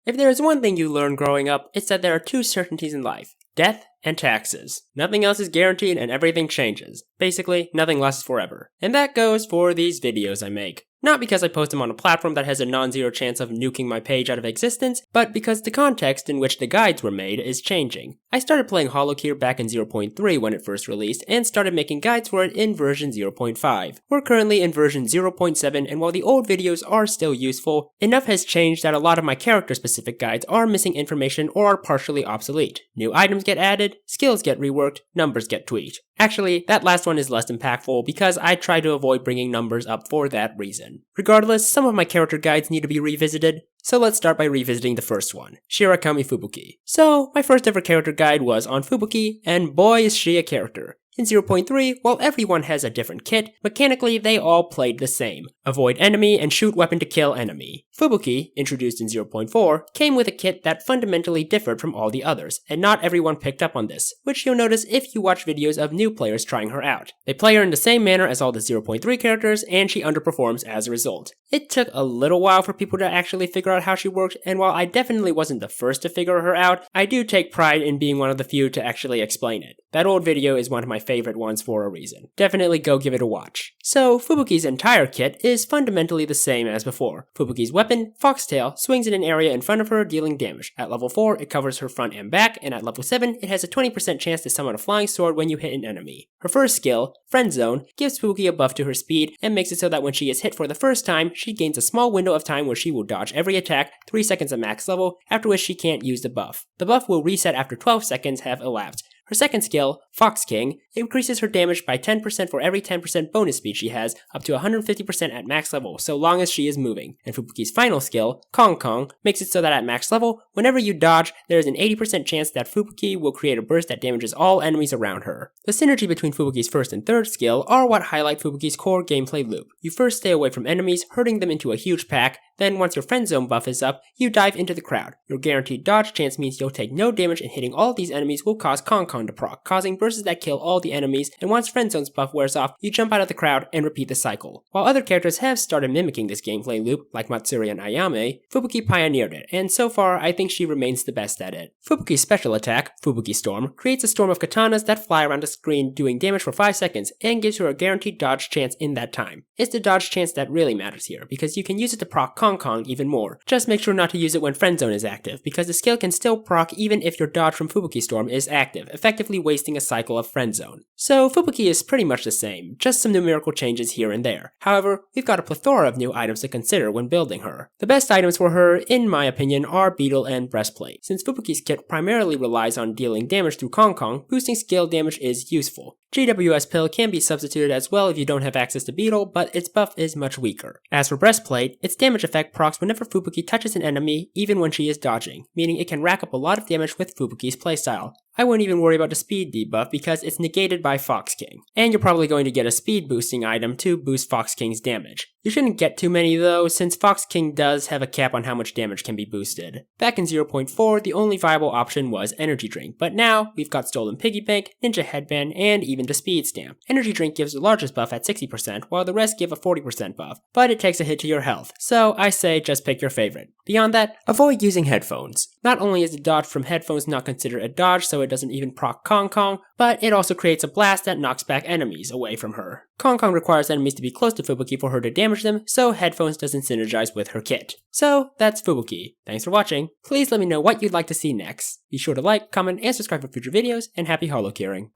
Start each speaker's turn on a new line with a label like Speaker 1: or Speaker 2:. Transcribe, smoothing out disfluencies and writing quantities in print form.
Speaker 1: If there is one thing you learn growing up, it's that there are two certainties in life: death and taxes. Nothing else is guaranteed and everything changes. Basically, nothing lasts forever. And that goes for these videos I make. Not because I post them on a platform that has a non-zero chance of nuking my page out of existence, but because the context in which the guides were made is changing. I started playing Holocure back in 0.3 when it first released, and started making guides for it in version 0.5. We're currently in version 0.7, and while the old videos are still useful, enough has changed that a lot of my character-specific guides are missing information or are partially obsolete. New items get added, skills get reworked, numbers get tweaked. Actually, that last one is less impactful because I try to avoid bringing numbers up for that reason. Regardless, some of my character guides need to be revisited, so let's start by revisiting the first one, Shirakami Fubuki. So, my first ever character guide was on Fubuki, and boy is she a character. In 0.3, while everyone has a different kit, mechanically they all played the same: avoid enemy and shoot weapon to kill enemy. Fubuki, introduced in 0.4, came with a kit that fundamentally differed from all the others, and not everyone picked up on this, which you'll notice if you watch videos of new players trying her out. They play her in the same manner as all the 0.3 characters, and she underperforms as a result. It took a little while for people to actually figure out how she worked, and while I definitely wasn't the first to figure her out, I do take pride in being one of the few to actually explain it. That old video is one of my favorite ones for a reason. Definitely go give it a watch. So, Fubuki's entire kit is fundamentally the same as before. Fubuki's weapon, Foxtail, swings in an area in front of her, dealing damage. At level 4, it covers her front and back, and at level 7, it has a 20% chance to summon a flying sword when you hit an enemy. Her first skill, Friend Zone, gives Fubuki a buff to her speed, and makes it so that when she is hit for the first time, she gains a small window of time where she will dodge every attack, 3 seconds at max level, after which she can't use the buff. The buff will reset after 12 seconds have elapsed. Her second skill, Fox King, increases her damage by 10% for every 10% bonus speed she has, up to 150% at max level, so long as she is moving. And Fubuki's final skill, Kong Kong, makes it so that at max level, whenever you dodge, there is an 80% chance that Fubuki will create a burst that damages all enemies around her. The synergy between Fubuki's first and third skill are what highlight Fubuki's core gameplay loop. You first stay away from enemies, herding them into a huge pack, then once your friend zone buff is up, you dive into the crowd. Your guaranteed dodge chance means you'll take no damage, and hitting all of these enemies will cause Kong Kong to proc, causing bursts that kill all the enemies, and once friend zone's buff wears off, you jump out of the crowd and repeat the cycle. While other characters have started mimicking this gameplay loop, like Matsuri and Ayame, Fubuki pioneered it, and so far I think she remains the best at it. Fubuki's special attack, Fubuki Storm, creates a storm of katanas that fly around the screen doing damage for 5 seconds, and gives her a guaranteed dodge chance in that time. It's the dodge chance that really matters here, because you can use it to proc Kong Kong even more. Just make sure not to use it when friend zone is active, because the skill can still proc even if your dodge from Fubuki Storm is active, effectively wasting a cycle of friend zone. So Fubuki is pretty much the same, just some numerical changes here and there. However, we've got a plethora of new items to consider when building her. The best items for her, in my opinion, are Beetle and Breastplate. Since Fubuki's kit primarily relies on dealing damage through Kong Kong, boosting skill damage is useful. GWS Pill can be substituted as well if you don't have access to Beetle, but its buff is much weaker. As for Breastplate, its damage effect procs whenever Fubuki touches an enemy, even when she is dodging, meaning it can rack up a lot of damage with Fubuki's playstyle. I wouldn't even worry about the speed debuff because it's negated by Fox King. And you're probably going to get a speed boosting item to boost Fox King's damage. You shouldn't get too many though, since Fox King does have a cap on how much damage can be boosted. Back in 0.4, the only viable option was Energy Drink, but now we've got Stolen Piggy Bank, Ninja Headband, and even the Speed Stamp. Energy Drink gives the largest buff at 60%, while the rest give a 40% buff, but it takes a hit to your health, so I say just pick your favorite. Beyond that, avoid using headphones. Not only is the dodge from headphones not considered a dodge, so it doesn't even proc Kong Kong, but it also creates a blast that knocks back enemies away from her. Kong Kong requires enemies to be close to Fubuki for her to damage them, so headphones doesn't synergize with her kit. So that's Fubuki. Thanks for watching. Please let me know what you'd like to see next. Be sure to like, comment, and subscribe for future videos, and happy holocuring.